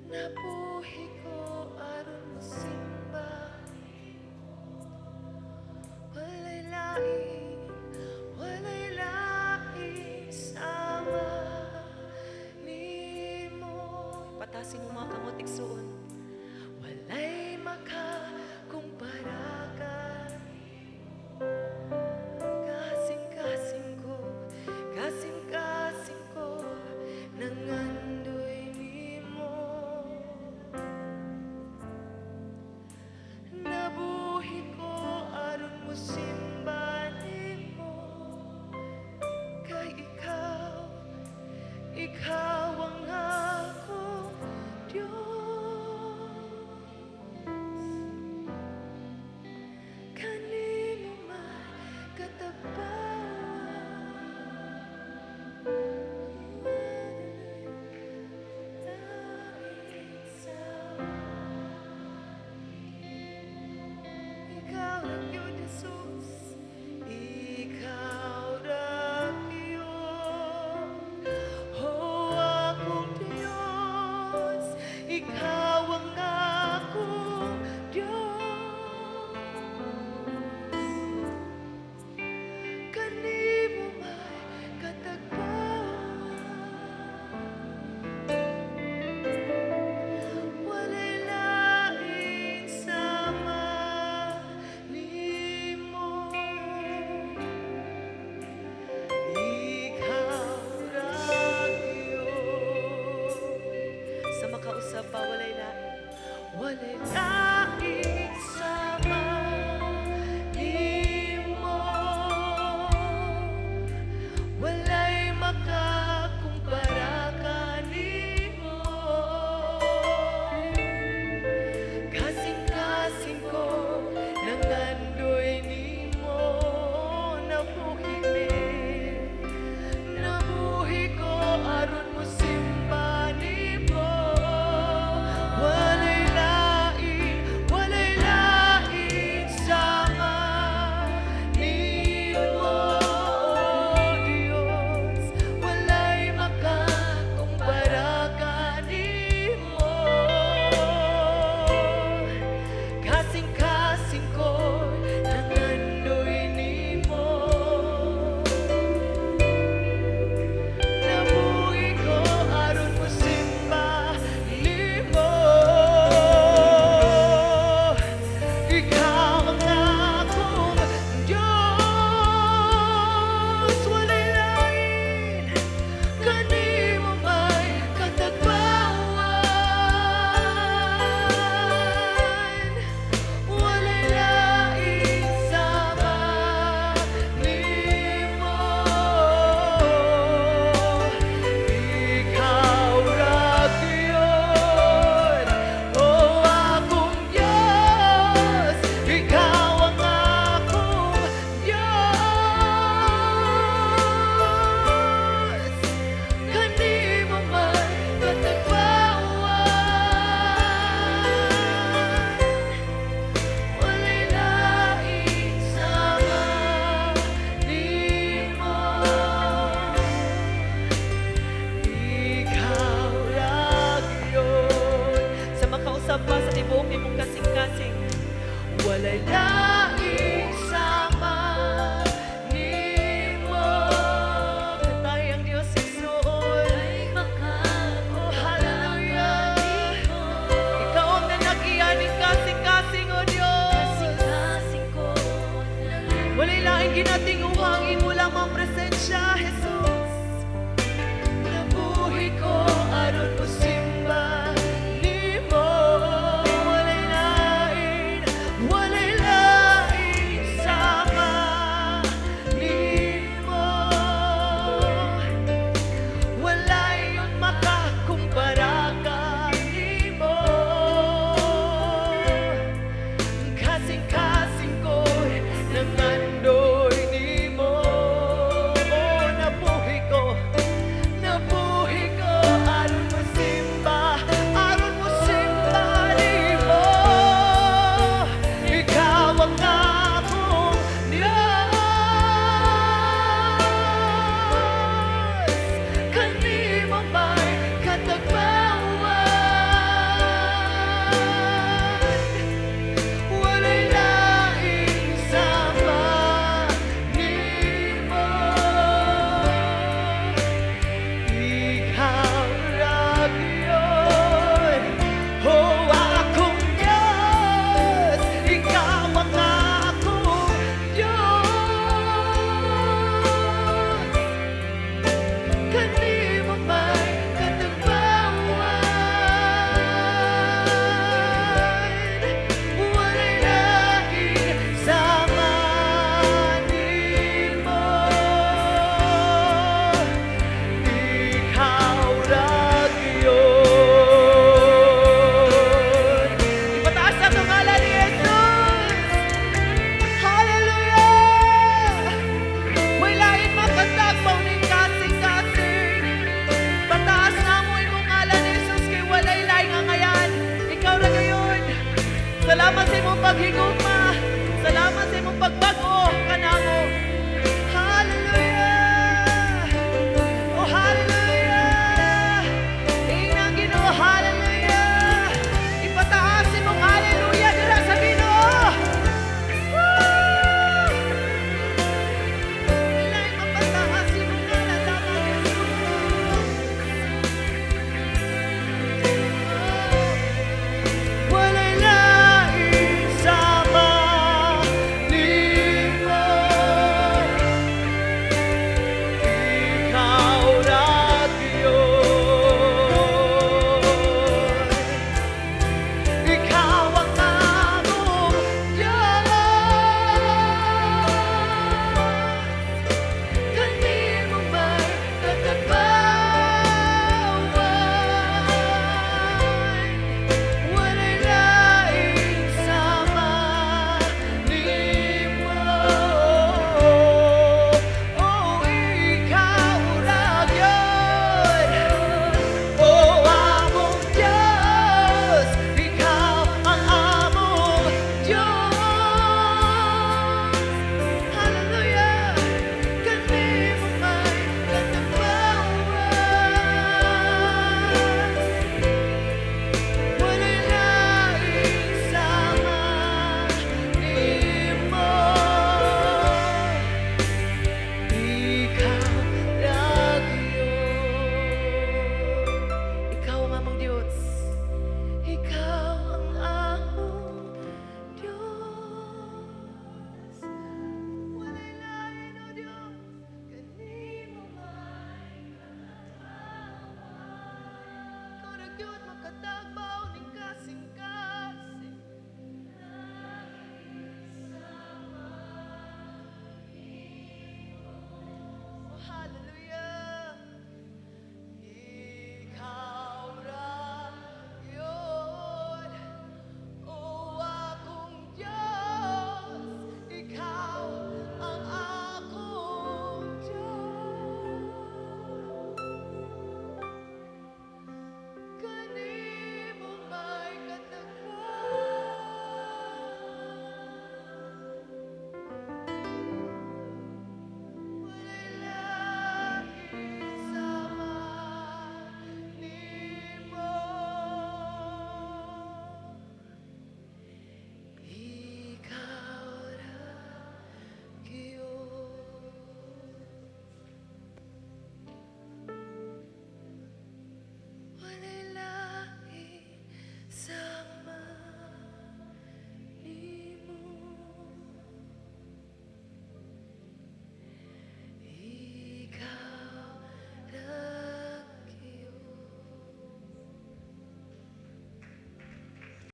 Nabuhi ko aron mo simba, walay lain, walay lain sama nimo. Patasin mo mga kamot igsuon. Walay makakumpara ka, kasing-kasing ko, kasing-kasing ko, nangandoy nimo. Nabuhi ko aron mo simba nimo, kay ikaw ang akong Diyos. Kanimo man ikaw ra gyud Jesus, ikaw ra gyud. Oh, akong Diyos, ikaw ang akong Diyos. Kanimo may katagbawan, walay lain sama nimo. Ikaw ra gyud. Sa makausap pa, walay lain sama nimo. Walay makakumpara kanimo. Kasing-kasing ko, nangandoy nimo. Nabuhi ko aron mo simba nimo. Walay lain, paghigugma. Salamat sa imong pagbago kanamo. Hallelujah! Oh, hallelujah! Inang Ginoo, hallelujah! Ipataas imong hallelujah dira sa Ginoo. Woo! Ilay mapataas imong ngalan lamang, Jesus. Walay lain sama nimo. Ikaw ra Diyos. Ikaw ang among Diyos. Kanimo may katagbawan. Walay lain sama nimo. Oh, ikaw ra gyud. Oh, among Diyos. Ikaw ang among Diyos. Hallelujah. Kanimo may katagbawan. Walay lain sama nimo. Ikaw ra Diyos. Ikaw ang among Diyos. Ikaw ang among Diyos. Walay lain, O Diyos. Kanimo may katagbawan. Ikaw ra gyud makatagbaw.